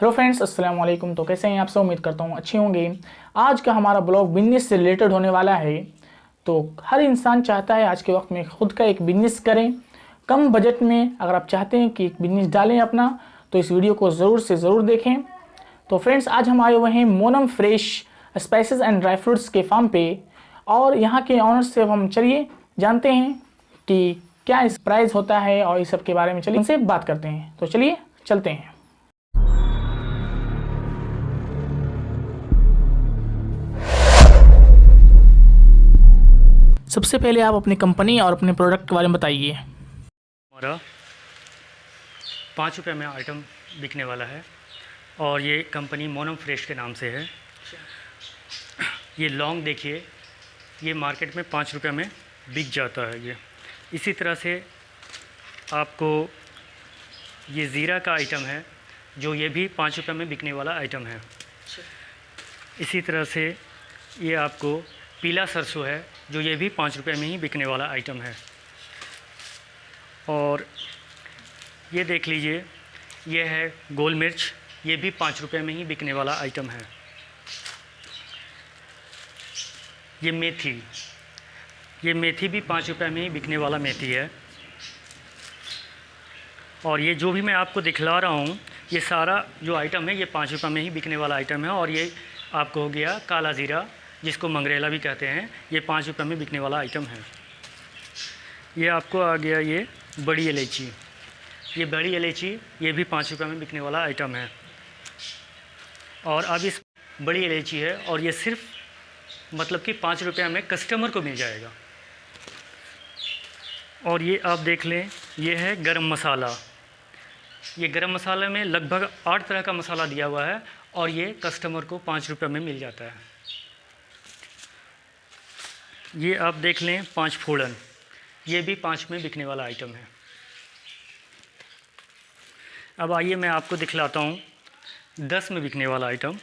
Hello friends, अस्सलाम वालेकुम। तो कैसे हैं आप सब? उम्मीद करता हूँ अच्छे होंगे। आज का हमारा ब्लॉग बिजनेस से रिलेटेड होने वाला है। तो हर इंसान चाहता है आज के वक्त में खुद का एक बिजनेस करें कम बजट में। अगर आप चाहते हैं कि एक बिजनेस डालें अपना, तो इस वीडियो को ज़रूर से ज़रूर देखें। तो फ्रेंड्स, आज हम आए हुए हैं Monam fresh spices and dry fruits के फार्म पे, और यहाँ के ऑनर से हम चलिए जानते हैं कि क्या इस प्राइस होता है और इस सब के बारे में चलिए उनसे बात करते हैं। तो चलिए चलते हैं। सबसे पहले आप अपनी कंपनी और अपने प्रोडक्ट के बारे में बताइए। हमारा 5 रुपये में आइटम बिकने वाला है और ये कंपनी मोनम फ्रेश के नाम से है। ये लौंग देखिए, ये मार्केट में 5 रुपये में बिक जाता है। ये इसी तरह से आपको ये ज़ीरा का आइटम है जो ये भी 5 रुपये में बिकने वाला आइटम है। इसी तरह से ये आपको पीला सरसों है जो ये भी 5 रुपये में ही बिकने वाला आइटम है। और ये देख लीजिए, ये है गोल मिर्च, ये भी 5 रुपये में ही बिकने वाला आइटम है। ये मेथी भी 5 रुपये में ही बिकने वाला मेथी है। और ये जो भी मैं आपको दिखला रहा हूँ, ये सारा जो आइटम है ये 5 रुपये में ही बिकने वाला आइटम है। और ये आपको हो गया काला ज़ीरा, जिसको मंगरेला भी कहते हैं, ये 5 रुपये में बिकने वाला आइटम है। ये आपको आ गया ये बड़ी इलायची, ये बड़ी इलायची ये भी 5 रुपये में बिकने वाला आइटम है। और अब इस बड़ी इलायची है और ये सिर्फ मतलब कि 5 रुपये में कस्टमर को मिल जाएगा। और ये आप देख लें, ये है गरम मसाला। ये गरम मसाले में लगभग 8 तरह का मसाला दिया हुआ है और ये कस्टमर को 5 रुपये में मिल जाता है। ये आप देख लें 5 फोड़न, ये भी 5 में बिकने वाला आइटम है। अब आइए मैं आपको दिखलाता हूँ 10 में बिकने वाला आइटम।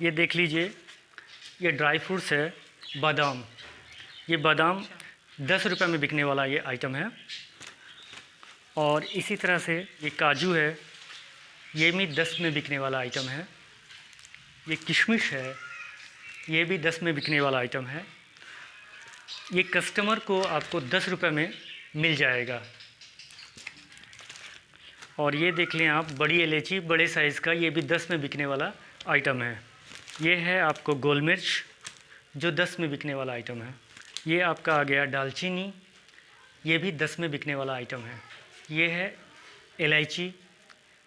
ये देख लीजिए, ये ड्राई फ्रूट्स है बादाम, ये बादाम 10 रुपये में बिकने वाला ये आइटम है। और इसी तरह से ये काजू है, ये भी 10 में बिकने वाला आइटम है। ये किशमिश है, ये भी 10 में बिकने वाला आइटम है। ये कस्टमर को आपको 10 रुपये में मिल जाएगा। और ये देख लें आप बड़ी इलायची, बड़े साइज़ का, ये भी 10 में बिकने वाला आइटम है। ये है आपको गोल मिर्च जो 10 में बिकने वाला आइटम है। ये आपका आ गया दालचीनी, ये भी 10 में बिकने वाला आइटम है। ये है इलायची,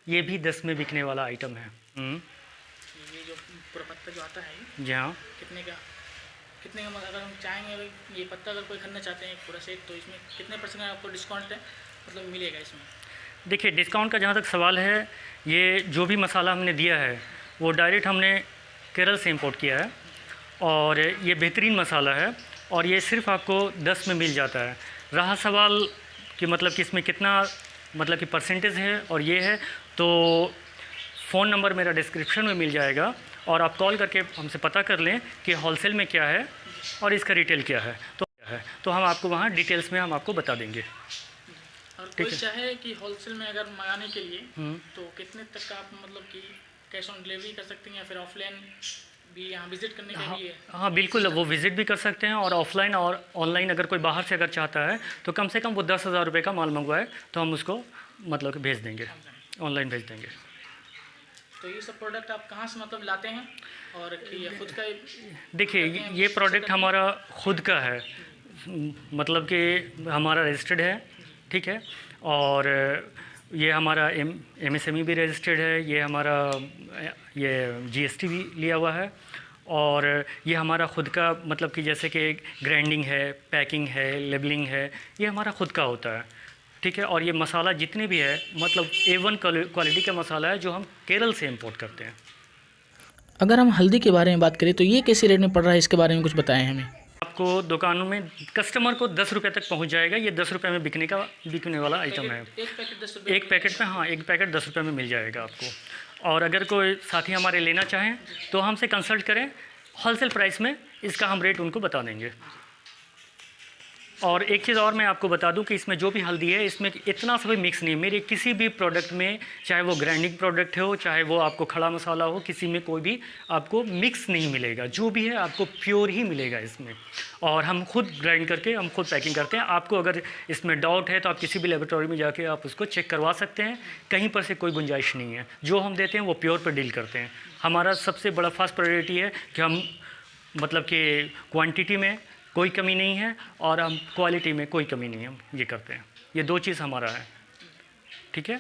ये भी 10 में बिकने वाला आइटम है। ये जो पूरा पत्ता जो आता है, जी हाँ, कितने का मतलब अगर हम चाहेंगे भाई ये पत्ता अगर कोई खरीदना चाहते हैं पूरा सेट, तो इसमें कितने % आपको डिस्काउंट है मतलब मिलेगा इसमें? देखिए डिस्काउंट का जहाँ तक सवाल है, ये जो भी मसाला हमने दिया है वो डायरेक्ट हमने केरल से इंपोर्ट किया है और ये बेहतरीन मसाला है और ये सिर्फ आपको 10 में मिल जाता है। रहा सवाल कि मतलब कि इसमें कितना मतलब कि परसेंटेज है, और ये है तो फ़ोन नंबर मेरा डिस्क्रिप्शन में मिल जाएगा और आप कॉल करके हमसे पता कर लें कि होलसेल में क्या है और इसका रिटेल क्या है, तो हम आपको वहाँ डिटेल्स में हम आपको बता देंगे। और कोई चाहे कि होलसेल में अगर मंगाने के लिए तो कितने तक का आप मतलब कि कैश ऑन डिलीवरी कर सकते हैं या फिर ऑफलाइन भी यहाँ विज़िट करने के लिए? हाँ बिल्कुल, वो विज़िट भी कर सकते हैं और ऑफ़लाइन और ऑनलाइन अगर कोई बाहर से अगर चाहता है तो कम से कम वो 10,000 रुपये का माल मंगवाए तो हम उसको मतलब कि भेज देंगे, ऑनलाइन भेज देंगे। तो ये सब प्रोडक्ट आप कहाँ से मतलब लाते हैं और कि खुद का? देखिए ये प्रोडक्ट हमारा खुद का है, मतलब कि हमारा रजिस्टर्ड है, ठीक है। और ये हमारा MSME भी रजिस्टर्ड है, ये हमारा ये GST भी लिया हुआ है। और ये हमारा खुद का मतलब कि जैसे कि ग्राइंडिंग है, पैकिंग है, लेबलिंग है, ये हमारा खुद का होता है, ठीक है। और ये मसाला जितने भी है मतलब A1 क्वालिटी का मसाला है जो हम केरल से इंपोर्ट करते हैं। अगर हम हल्दी के बारे में बात करें तो ये कैसे रेट में पड़ रहा है, इसके बारे में कुछ बताएं हमें। आपको दुकानों में कस्टमर को 10 रुपये तक पहुंच जाएगा। ये 10 रुपये में बिकने वाला आइटम है। एक पैकेट 10 रुपये? एक पैकेट में, हाँ, एक पैकेट 10 रुपये में मिल जाएगा आपको। और अगर कोई साथी हमारे लेना चाहें तो हमसे कंसल्ट करें, होलसेल प्राइस में इसका हम रेट उनको बता देंगे। और एक चीज़ और मैं आपको बता दूं कि इसमें जो भी हल्दी है इसमें इतना सा भी मिक्स नहीं है। मेरे किसी भी प्रोडक्ट में, चाहे वो ग्राइंडिंग प्रोडक्ट हो, चाहे वो आपको खड़ा मसाला हो, किसी में कोई भी आपको मिक्स नहीं मिलेगा। जो भी है आपको प्योर ही मिलेगा इसमें। और हम खुद ग्राइंड करके हम खुद पैकिंग करते हैं। आपको अगर इसमें डाउट है तो आप किसी भी लेबोरेटरी में जाके आप उसको चेक करवा सकते हैं। कहीं पर से कोई गुंजाइश नहीं है। जो हम देते हैं वो प्योर पर डील करते हैं। हमारा सबसे बड़ा फर्स्ट प्रायोरिटी है कि हम मतलब कि क्वांटिटी में कोई कमी नहीं है और हम क्वालिटी में कोई कमी नहीं है, हम ये करते हैं। ये दो चीज़ हमारा है, ठीक है।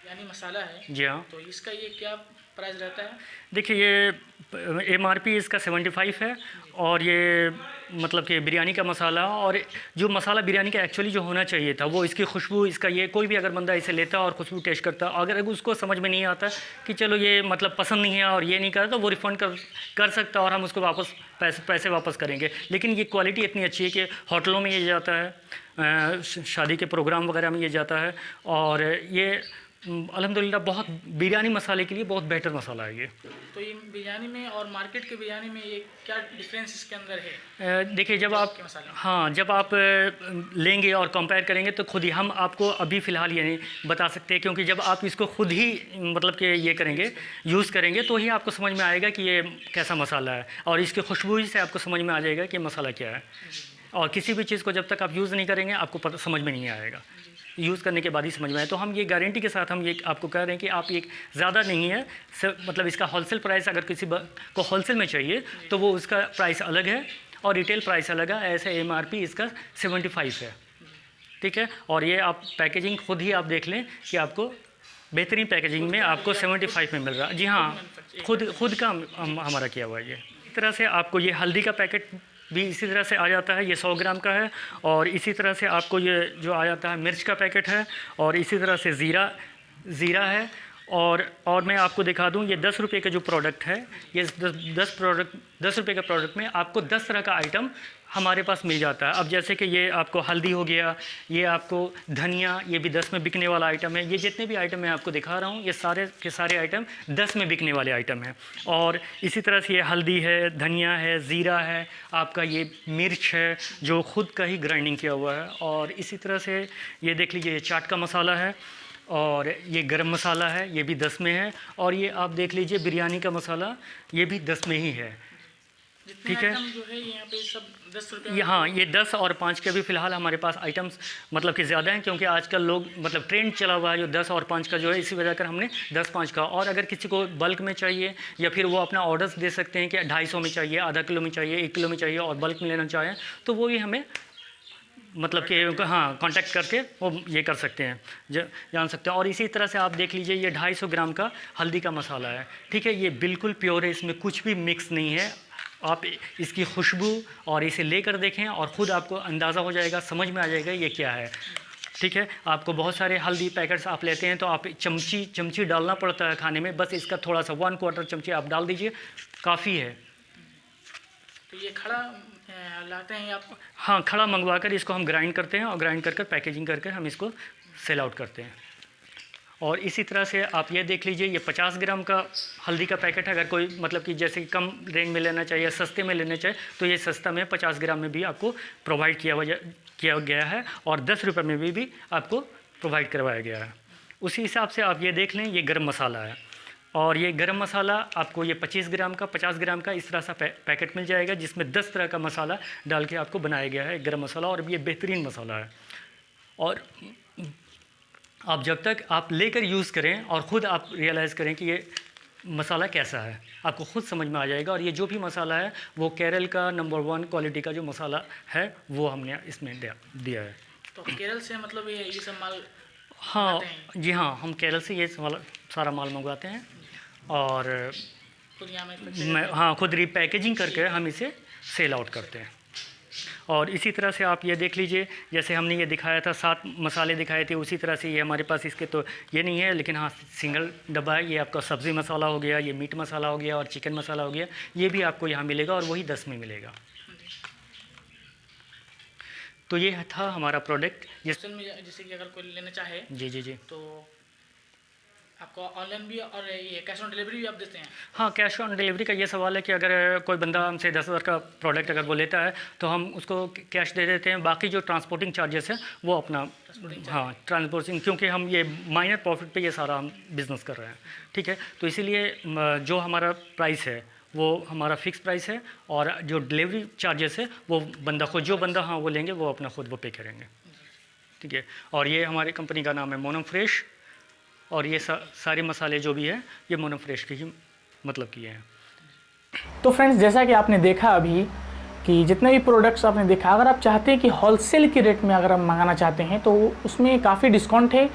यानी मसाला है जी हाँ। तो इसका ये क्या प्राइस रहता है? देखिए ये MRP इसका 75 है। और ये मतलब कि बिरयानी का मसाला, और जो मसाला बिरयानी का एक्चुअली जो होना चाहिए था वो इसकी खुशबू, इसका ये कोई भी अगर बंदा इसे लेता और खुशबू टेस्ट करता, अगर उसको समझ में नहीं आता कि चलो ये मतलब पसंद नहीं है और ये नहीं करता, तो वो रिफ़ंड कर सकता और हम उसको वापस पैसे वापस करेंगे। लेकिन ये क्वालिटी इतनी अच्छी है कि होटलों में ये जाता है, शादी के प्रोग्राम वगैरह में ये जाता है। और ये अल्हम्दुलिल्लाह बहुत बिरयानी मसाले के लिए बहुत बेहतर मसाला है ये। तो ये बिरयानी में और मार्केट के बिरयानी में ये क्या डिफरेंस इसके अंदर है? देखिए जब आप जब आप लेंगे और कंपेयर करेंगे तो खुद ही हम आपको अभी फ़िलहाल ये नहीं बता सकते, क्योंकि जब आप इसको खुद ही मतलब कि ये करेंगे, यूज़ करेंगे, तो ही आपको समझ में आएगा कि ये कैसा मसाला है। और इसकी खुशबू ही से आपको समझ में आ जाएगा कि मसाला क्या है। और किसी भी चीज़ को जब तक आप यूज़ नहीं करेंगे आपको समझ में नहीं आएगा। यूज़ करने के बाद ही समझ में आए। तो हम ये गारंटी के साथ हम ये आपको कह रहे हैं कि आप ये ज़्यादा नहीं है, मतलब इसका होलसेल प्राइस अगर किसी को होलसेल में चाहिए तो वो उसका प्राइस अलग है और रिटेल प्राइस अलग है। ऐसे MRP इसका 75 है, ठीक है। और ये आप पैकेजिंग खुद ही आप देख लें कि आपको बेहतरीन पैकेजिंग में आपको 75 में मिल रहा है। जी हाँ, खुद का हमारा किया हुआ है ये। इस तरह से आपको ये हल्दी का पैकेट भी इसी तरह से आ जाता है, ये 100 ग्राम का है। और इसी तरह से आपको ये जो आ जाता है मिर्च का पैकेट है, और इसी तरह से ज़ीरा है। और मैं आपको दिखा दूं, ये 10 रुपये का जो प्रोडक्ट है, ये 10 रुपये के प्रोडक्ट में आपको 10 तरह का आइटम हमारे पास मिल जाता है। अब जैसे कि ये आपको हल्दी हो गया, ये आपको धनिया, ये भी 10 में बिकने वाला आइटम है। ये जितने भी आइटम मैं आपको दिखा रहा हूँ ये सारे के सारे आइटम 10 में बिकने वाले आइटम हैं। और इसी तरह से ये हल्दी है, धनिया है, ज़ीरा है, आपका ये मिर्च है जो ख़ुद का ही ग्राइंडिंग किया हुआ है। और इसी तरह से ये देख लीजिए, ये चाट का मसाला है, और ये गरम मसाला है, ये भी 10 में है। और ये आप देख लीजिए बिरयानी का मसाला, ये भी 10 में ही है, ठीक है। जो है यहाँ पे सब 10 रुपये। हाँ, ये 10 और 5 के भी फ़िलहाल हमारे पास आइटम्स मतलब कि ज़्यादा हैं, क्योंकि आजकल लोग मतलब ट्रेंड चला हुआ है जो 10 और 5 का जो है, इसी वजह कर हमने 10-5 का। और अगर किसी को बल्क में चाहिए या फिर वो अपना ऑर्डर्स दे सकते हैं कि 250 में चाहिए, आधा किलो में चाहिए, 1 किलो में चाहिए और बल्क में लेना चाहें, तो वो भी हमें मतलब कि हाँ कांटेक्ट करके वो ये कर सकते हैं, जान सकते हैं। और इसी तरह से आप देख लीजिए, ये 250 ग्राम का हल्दी का मसाला है, ठीक है। ये बिल्कुल प्योर है, इसमें कुछ भी मिक्स नहीं है। आप इसकी खुशबू और इसे लेकर देखें और ख़ुद आपको अंदाज़ा हो जाएगा, समझ में आ जाएगा ये क्या है, ठीक है। आपको बहुत सारे हल्दी पैकेट्स आप लेते हैं तो आप चमची डालना पड़ता है खाने में, बस इसका थोड़ा सा 1/4 चमची आप डाल दीजिए, काफ़ी है। तो ये खड़ा लाते हैं आप? हाँ, खड़ा मंगवा कर इसको हम ग्राइंड करते हैं और ग्राइंड कर पैकेजिंग करके हम इसको सेल आउट करते हैं। और इसी तरह से आप ये देख लीजिए, ये 50 ग्राम का हल्दी का पैकेट है। अगर कोई मतलब कि जैसे कम रेंज में लेना चाहिए, सस्ते में लेना चाहिए, तो ये सस्ता में 50 ग्राम में भी आपको प्रोवाइड किया गया है, और 10 रुपये में भी आपको प्रोवाइड करवाया गया है। उसी हिसाब से आप ये देख लें, ये गरम मसाला है, और ये गरम मसाला आपको ये 25 ग्राम का, 50 ग्राम का इस तरह सा पैकेट मिल जाएगा, जिसमें 10 तरह का मसाला डाल के आपको बनाया गया है गरम मसाला। और ये बेहतरीन मसाला है। और आप जब तक आप लेकर यूज़ करें और ख़ुद आप रियलाइज़ करें कि ये मसाला कैसा है, आपको ख़ुद समझ में आ जाएगा। और ये जो भी मसाला है वो केरल का नंबर 1 क्वालिटी का जो मसाला है वो हमने इसमें दिया है। तो केरल से मतलब ये सब माल? हाँ जी हाँ, हम केरल से ये सारा माल मंगवाते हैं और खुद रीपैकेजिंग करके हम इसे सेल आउट करते हैं। और इसी तरह से आप ये देख लीजिए, जैसे हमने ये दिखाया था 7 मसाले दिखाए थे, उसी तरह से ये हमारे पास इसके तो ये नहीं है, लेकिन हाँ सिंगल डब्बा है। ये आपका सब्ज़ी मसाला हो गया, ये मीट मसाला हो गया और चिकन मसाला हो गया, ये भी आपको यहाँ मिलेगा और वही 10 में मिलेगा। तो ये था हमारा प्रोडक्ट। जैसे कि अगर कोई लेना चाहे जी जी जी, तो आपको ऑनलाइन भी और ये कैश ऑन डिलीवरी भी आप देते हैं? हाँ, कैश ऑन डिलीवरी का ये सवाल है कि अगर कोई बंदा हमसे 10,000 का प्रोडक्ट अगर वो लेता है तो हम उसको कैश दे देते हैं, बाकी जो ट्रांसपोर्टिंग चार्जेस है वो अपना, हाँ ट्रांसपोर्टिंग, क्योंकि हम ये माइनर प्रॉफिट पे ये सारा हम बिज़नेस कर रहे हैं, ठीक है। तो इसीलिए जो हमारा प्राइस है वो हमारा फिक्स प्राइस है, और जो डिलीवरी चार्जेस है वो बंदा खुद, जो बंदा हाँ वो लेंगे वो अपना खुद वो पे करेंगे, ठीक है। और ये हमारी कंपनी का नाम है मोनो फ्रेश, और ये सारे मसाले जो भी है ये मोनो फ्रेश के ही मतलब किए हैं। तो फ्रेंड्स, जैसा कि आपने देखा अभी कि जितने भी प्रोडक्ट्स आपने देखा, अगर आप चाहते हैं कि होलसेल के रेट में अगर आप मंगाना चाहते हैं तो उसमें काफ़ी डिस्काउंट है।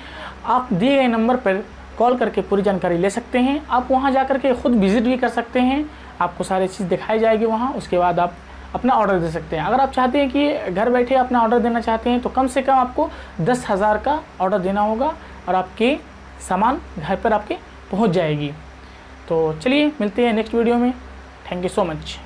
आप दिए गए नंबर पर कॉल करके पूरी जानकारी ले सकते हैं। आप वहां जा कर के खुद विज़िट भी कर सकते हैं, आपको सारी चीज़ दिखाई जाएगी वहाँ। उसके बाद आप अपना ऑर्डर दे सकते हैं। अगर आप चाहते हैं कि घर बैठे अपना ऑर्डर देना चाहते हैं तो कम से कम आपको 10,000 का ऑर्डर देना होगा और आपके सामान घर पर आपके पहुंच जाएगी। तो चलिए मिलते हैं नेक्स्ट वीडियो में। Thank you so much.